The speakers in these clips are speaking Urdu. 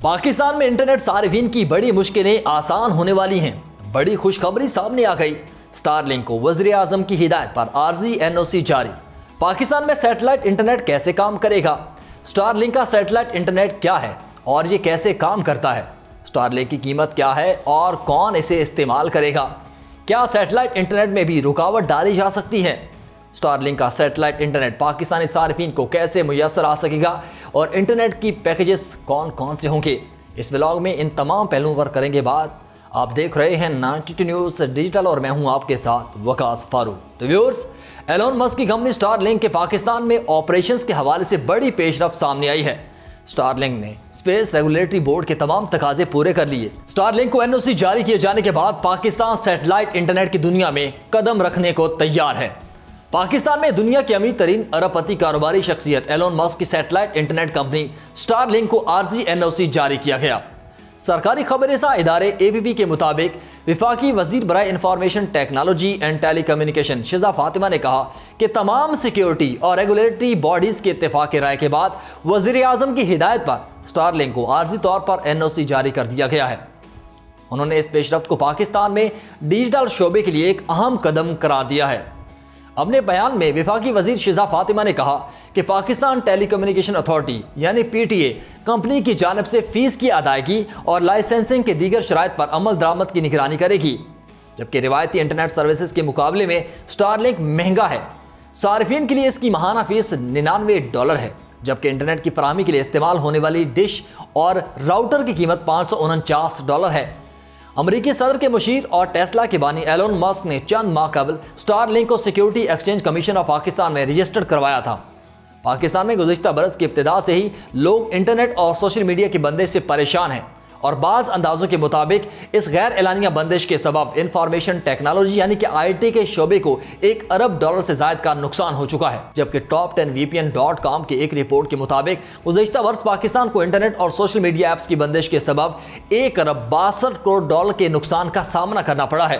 پاکستان میں انٹرنیٹ صارفین کی بڑی مشکلیں آسان ہونے والی ہیں۔ بڑی خوشخبری سامنے آ گئی۔ اسٹار لنک کو وزیر اعظم کی ہدایت پر عارضی NOC جاری۔ پاکستان میں سیٹلائٹ انٹرنیٹ کیسے کام کرے گا؟ اسٹار لنک کا سیٹلائٹ انٹرنیٹ کیا ہے اور یہ کیسے کام کرتا ہے؟ اسٹار لنک کی قیمت کیا ہے اور کون اسے استعمال کرے گا؟ کیا سیٹلائٹ انٹرنیٹ میں بھی رکاوٹ ڈالی جا سکتی ہے؟ اسٹار لنک کا سیٹلائٹ انٹرنیٹ پاکستانی صارفین کو کیسے میسر آ سکے گا اور انٹرنیٹ کی پیکیجز کون کون سے ہوں گے؟ اس ولاگ میں ان تمام پہلوؤں پر کریں گے بات۔ آپ دیکھ رہے ہیں 92 نیوز ڈیجیٹل اور میں ہوں آپ کے ساتھ وقاص فاروق۔ تو ویورز، ایلون مسک کی کمپنی اسٹار لنک کے پاکستان میں آپریشنز کے حوالے سے بڑی پیش رفت سامنے آئی ہے۔ اسٹار لنک نے اسپیس ریگولیٹری بورڈ کے تمام تقاضے پورے کر لیے۔ اسٹار لنک کو NOC جاری کیے جانے کے بعد پاکستان سیٹلائٹ انٹرنیٹ کی دنیا میں قدم رکھنے کو تیار ہے۔ پاکستان میں دنیا کی امیر ترین ارب پتی کاروباری شخصیت ایلون مسک کی satellite internet company star link کو عارضی NOC جاری کیا گیا۔ سرکاری خبر رساں ادارے ABP کے مطابق وفاقی وزیر برائے information technology and telecommunication Shiza Fatima نے کہا کہ تمام سیکیورٹی اور ریگولیٹری باڈیز کے اتفاق رائے کے بعد وزیر اعظم کی ہدایت پر اسٹار لنک کو عارضی طور پر NOC جاری کر دیا گیا ہے۔ انہوں نے اس پیش رفت کو پاکستان میں ڈیجیٹل شعبے کے لیے ایک اہم قدم قرار دیا ہے۔ اپنے بیان میں وفاقی وزیر شیزا فاطمہ نے کہا کہ پاکستان ٹیلی کمیونیکیشن اتھارٹی یعنی PTA کمپنی کی جانب سے فیس کی ادائیگی اور لائسنسنگ کے دیگر شرائط پر عمل درآمد کی نگرانی کرے گی، جبکہ روایتی انٹرنیٹ سروسز کے مقابلے میں اسٹار لنک مہنگا ہے۔ صارفین کے لیے اس کی ماہانہ فیس $99 ہے، جبکہ انٹرنیٹ کی فراہمی کے لیے استعمال ہونے والی ڈش اور راؤٹر کی قیمت $549 ہے۔ امریکی صدر کے مشیر اور ٹیسلا کے بانی ایلون مسک نے چند ماہ قبل اسٹار لنک کو security exchange commission of Pakistan میں رجسٹرڈ کروایا تھا۔ پاکستان میں گزشتہ برس کی ابتدا سے ہی لوگ انٹرنیٹ اور سوشل میڈیا کی بندش سے پریشان ہیں، اور بعض اندازوں کے مطابق اس غیر اعلانیہ بندش کے سبب انفارمیشن ٹیکنالوجی یعنی کہ IT کے شعبے کو $1 ارب سے زائد کا نقصان ہو چکا ہے، جبکہ top10vpn.com کی ایک رپورٹ کے مطابق گزشتہ برس پاکستان کو انٹرنیٹ اور سوشل میڈیا ایپس کی بندش کے سبب $1 ارب 62 کروڑ کے نقصان کا سامنا کرنا پڑا ہے۔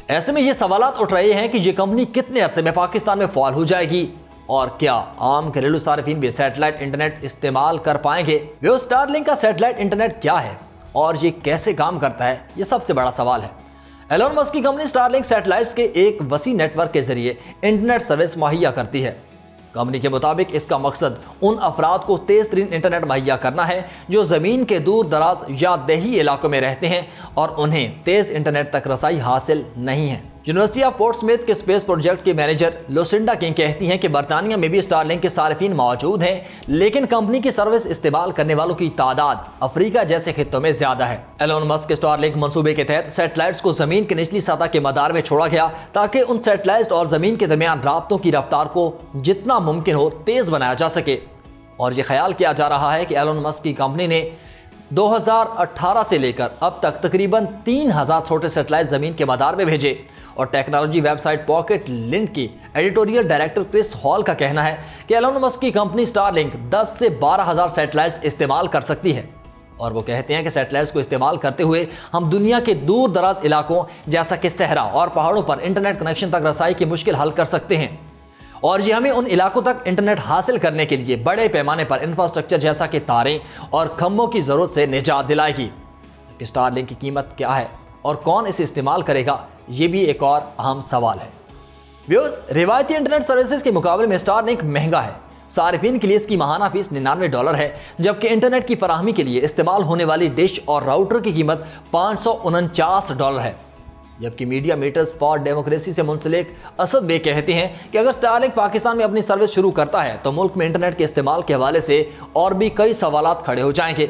ایسے میں یہ سوالات اٹھ رہے ہیں کہ یہ کمپنی کتنے عرصے میں پاکستان میں فعال ہو جائے گی اور کیا عام گھریلو صارفین بھی سیٹلائٹ انٹرنیٹ استعمال کر پائیں گے؟ اسٹار لنک کا سیٹلائٹ انٹرنیٹ کیا ہے اور یہ کیسے کام کرتا ہے، یہ سب سے بڑا سوال ہے۔ ایلون مسک کی کمپنی اسٹار لنک سیٹلائٹس کے ایک وسیع نیٹ ورک کے ذریعے انٹرنیٹ سروس مہیا کرتی ہے۔ کمپنی کے مطابق اس کا مقصد ان افراد کو تیز ترین انٹرنیٹ مہیا کرنا ہے جو زمین کے دور دراز یا دیہی علاقوں میں رہتے ہیں اور انہیں تیز انٹرنیٹ تک رسائی حاصل نہیں ہے۔ یونیورسٹی آف پورٹ سمتھ کے اسپیس پروجیکٹ کے مینیجر لوسنڈا کنگ کہتی ہیں کہ برطانیہ میں بھی اسٹار لنک کے صارفین موجود ہیں، لیکن کمپنی کی سروس استعمال کرنے والوں کی تعداد افریقہ جیسے خطوں میں زیادہ ہے۔ ایلون مسک کے اسٹار لنک منصوبے کے تحت سیٹلائٹس کو زمین کے نچلی سطح کے مدار میں چھوڑا گیا تاکہ ان سیٹلائٹس اور زمین کے درمیان رابطوں کی رفتار کو جتنا ممکن ہو تیز بنایا جا سکے، اور یہ خیال کیا جا رہا ہے کہ ایلون مسک کی کمپنی نے 2018 سے لے کر اب تک تقریباً 3000 چھوٹے سیٹلائٹ زمین کے مدار میں بھیجے۔ اور technology website Pocket Lint کی ایڈیٹوریل ڈائریکٹر کرس ہال کا کہنا ہے کہ ایلون مسک کی کمپنی اسٹار لنک 10 سے 12,000 سیٹلائٹس استعمال کر سکتی ہے، اور وہ کہتے ہیں کہ سیٹلائٹس کو استعمال کرتے ہوئے ہم دنیا کے دور دراز علاقوں جیسا کہ صحرا اور پہاڑوں پر انٹرنیٹ کنیکشن تک رسائی کی مشکل حل کر سکتے ہیں، اور یہ ہمیں ان علاقوں تک انٹرنیٹ حاصل کرنے کے لیے بڑے پیمانے پر انفراسٹرکچر جیسا کہ تاریں اور کھمبوں کی ضرورت سے نجات دلائے گی۔ اسٹار لنک کی قیمت کیا ہے اور کون اسے استعمال کرے گا، یہ بھی ایک اور اہم سوال ہے۔ ویورز، روایتی انٹرنیٹ سروسز کے مقابلے میں اسٹار لنک مہنگا ہے۔ صارفین کے لیے اس کی ماہانہ فیس $99 ہے، جبکہ انٹرنیٹ کی فراہمی کے لیے استعمال ہونے والی ڈش اور راؤٹر کی قیمت $549 ہے۔ جبکہ میڈیا میٹرز فار ڈیموکریسی سے منسلک اسد بے کہتے ہیں کہ اگر اسٹار لنک پاکستان میں اپنی سروس شروع کرتا ہے تو ملک میں انٹرنیٹ کے استعمال کے حوالے سے اور بھی کئی سوالات کھڑے ہو جائیں گے۔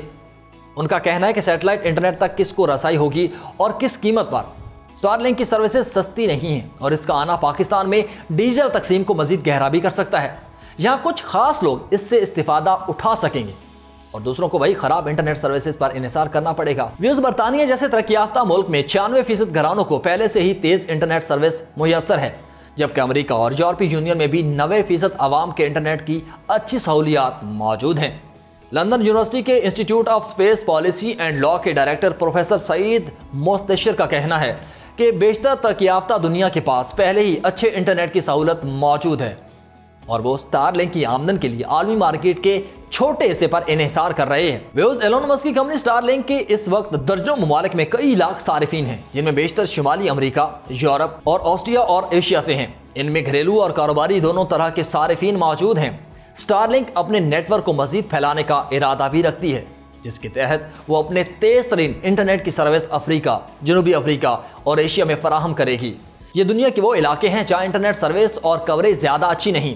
ان کا کہنا ہے کہ سیٹلائٹ انٹرنیٹ تک کس کو رسائی ہوگی اور کس قیمت پر۔ اسٹار لنک کی سروسز سستی نہیں ہیں اور اس کا آنا پاکستان میں ڈیجیٹل تقسیم کو مزید گہرا بھی کر سکتا ہے۔ یہاں کچھ خاص لوگ اس سے استفادہ اٹھا سکیں گے اور دوسروں کو وہی خراب انٹرنیٹ سروسز پر انحصار کرنا پڑے گا۔ برطانیہ جیسے ترقی یافتہ ملک میں 96% گھرانوں کو پہلے سے ہی تیز انٹرنیٹ سروس میسر ہے، جبکہ امریکہ اور یورپی یونین میں بھی 90% عوام کے انٹرنیٹ کی اچھی سہولیات موجود ہیں۔ لندن یونیورسٹی کے institute of space policy and law کے ڈائریکٹر پروفیسر سعید مستشر کا کہنا ہے کہ بیشتر ترقی یافتہ دنیا کے پاس پہلے ہی اچھے انٹرنیٹ کی سہولت موجود ہے۔ اور وہ اسٹار لنک کی آمدن کے لیے عالمی مارکیٹ کے چھوٹے حصے پر انحصار کر رہے ہیں۔ ویوز ایلون مسک کی کمپنی اسٹار لنک کے اس وقت درجنوں ممالک میں کئی لاکھ صارفین ہیں، جن میں بیشتر شمالی امریکہ، یورپ اور آسٹریلیا اور ایشیا سے ہیں۔ ان میں گھریلو اور کاروباری دونوں طرح کے صارفین موجود ہیں۔ اسٹار لنک اپنے نیٹ ورک کو مزید پھیلانے کا ارادہ بھی رکھتی ہے، جس کے تحت وہ اپنے تیز ترین انٹرنیٹ کی سروس افریقہ، جنوبی افریقہ اور ایشیا میں فراہم کرے گی۔ یہ دنیا کے وہ علاقے ہیں جہاں انٹرنیٹ سروس اور کوریج زیادہ اچھی نہیں۔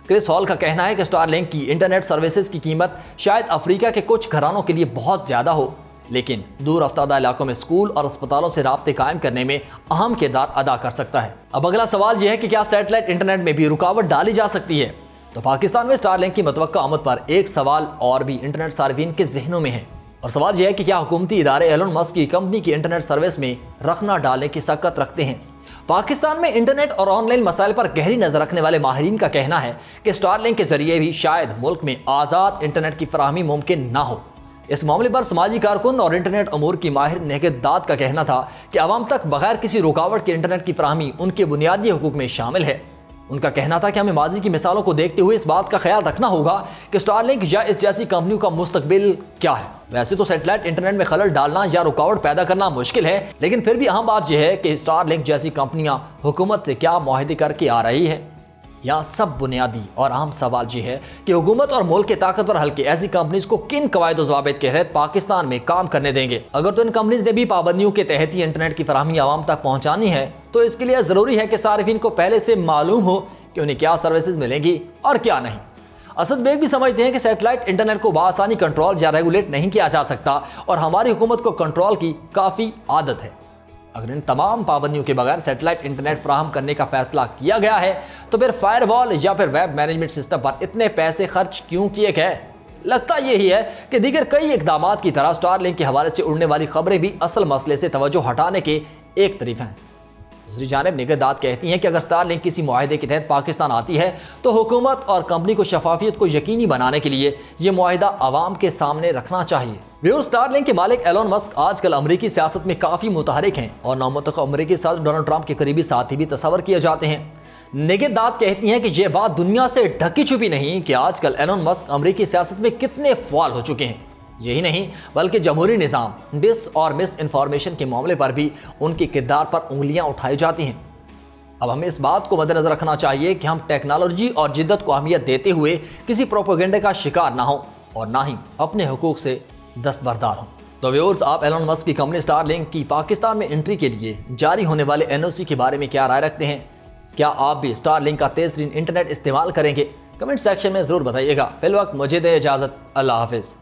کرس ہال کا کہنا ہے کہ اسٹار لنک کی انٹرنیٹ سروسز کی قیمت شاید افریقہ کے کچھ گھرانوں کے لیے بہت زیادہ ہو، لیکن دور افتادہ علاقوں میں اسکول اور اسپتالوں سے رابطے قائم کرنے میں اہم کردار ادا کر سکتا ہے۔ اب اگلا سوال یہ ہے کہ کیا سیٹلائٹ انٹرنیٹ میں بھی رکاوٹ ڈالی جا سکتی ہے؟ تو پاکستان میں اسٹار لنک کی متوقع آمد پر ایک سوال اور بھی انٹرنیٹ صارفین کے ذہنوں میں ہے، اور سوال یہ ہے کہ کیا حکومتی ادارے ایلون مسک کی کمپنی کی انٹرنیٹ سروس میں رخنہ ڈالنے کی سکت رکھتے ہیں؟ پاکستان میں انٹرنیٹ اور آن لائن مسائل پر گہری نظر رکھنے والے ماہرین کا کہنا ہے کہ اسٹار لنک کے ذریعے بھی شاید ملک میں آزاد انٹرنیٹ کی فراہمی ممکن نہ ہو۔ اس معاملے پر سماجی کارکن اور انٹرنیٹ امور کی ماہر نگہت داد کا کہنا تھا کہ عوام تک بغیر کسی رکاوٹ کے انٹرنیٹ کی فراہمی ان کے بنیادی حقوق میں شامل ہے۔ ان کا کہنا تھا کہ ہمیں ماضی کی مثالوں کو دیکھتے ہوئے اس بات کا خیال رکھنا ہوگا کہ اسٹار لنک یا اس جیسی کمپنیوں کا مستقبل کیا ہے۔ ویسے تو سیٹلائٹ انٹرنیٹ میں خلل ڈالنا یا رکاوٹ پیدا کرنا مشکل ہے، لیکن پھر بھی اہم بات یہ ہے کہ اسٹار لنک جیسی کمپنیاں حکومت سے کیا معاہدے کر کے آ رہی ہے۔ یہاں سب بنیادی اور اہم سوال یہ ہے کہ حکومت اور ملک کے طاقتور حلقے ایسی کمپنیز کو کن قواعد و ضوابط کے تحت پاکستان میں کام کرنے دیں گے۔ اگر تو ان کمپنیز نے بھی پابندیوں کے تحت ہی انٹرنیٹ کی فراہمی عوام تک پہنچانی ہے، تو اس کے لیے ضروری ہے کہ صارفین کو پہلے سے معلوم ہو کہ انہیں کیا سروسز ملیں گی اور کیا نہیں۔ اسد بیگ بھی سمجھتے ہیں کہ سیٹلائٹ انٹرنیٹ کو بآسانی کنٹرول یا ریگولیٹ نہیں کیا جا سکتا، اور ہماری حکومت کو کنٹرول کی کافی عادت ہے۔ اگر ان تمام پابندیوں کے بغیر سیٹلائٹ انٹرنیٹ فراہم کرنے کا فیصلہ کیا گیا ہے تو پھر فائر وال یا پھر ویب مینجمنٹ سسٹم پر اتنے پیسے خرچ کیوں کیے گئے؟ لگتا یہی ہے کہ دیگر کئی اقدامات کی طرح اسٹار لنک کے حوالے سے اڑنے والی خبریں بھی اصل مسئلے سے توجہ ہٹانے کے ایک طریقہ ہیں۔ دوسری جانب نگہت داد کہتی ہیں کہ اگر اسٹار لنک کسی معاہدے کے تحت پاکستان آتی ہے تو حکومت اور کمپنی کو شفافیت کو یقینی بنانے کے لیے یہ معاہدہ عوام کے سامنے رکھنا چاہیے۔ اسٹار لنک کے مالک ایلون مسک آج کل امریکی سیاست میں کافی متحرک ہیں اور نومنتخب امریکی صدر ڈونلڈ ٹرمپ کے قریبی ساتھی بھی تصور کیے جاتے ہیں۔ نگہت داد کہتی ہیں کہ یہ بات دنیا سے ڈھکی چھپی نہیں کہ آج کل ایلون مسک امریکی سیاست میں کتنے فعال ہو چکے ہیں۔ یہی نہیں بلکہ جمہوری نظام، ڈس اور مس انفارمیشن کے معاملے پر بھی ان کے کردار پر انگلیاں اٹھائی جاتی ہیں۔ اب ہمیں اس بات کو مد نظر رکھنا چاہیے کہ ہم ٹیکنالوجی اور جدت کو اہمیت دیتے ہوئے کسی پروپیگنڈے کا شکار نہ ہوں اور نہ ہی اپنے حقوق سے دستبردار ہوں۔ تو ویورز، آپ ایلون مسک کی کمپنی اسٹار لنک کی پاکستان میں انٹری کے لیے جاری ہونے والے NOC کے بارے میں کیا رائے رکھتے ہیں؟ کیا آپ بھی اسٹار لنک کا تیز ترین انٹرنیٹ استعمال کریں گے؟ کمنٹ سیکشن میں ضرور بتائیے گا۔ فی الوقت مجھے دے اجازت، اللہ حافظ۔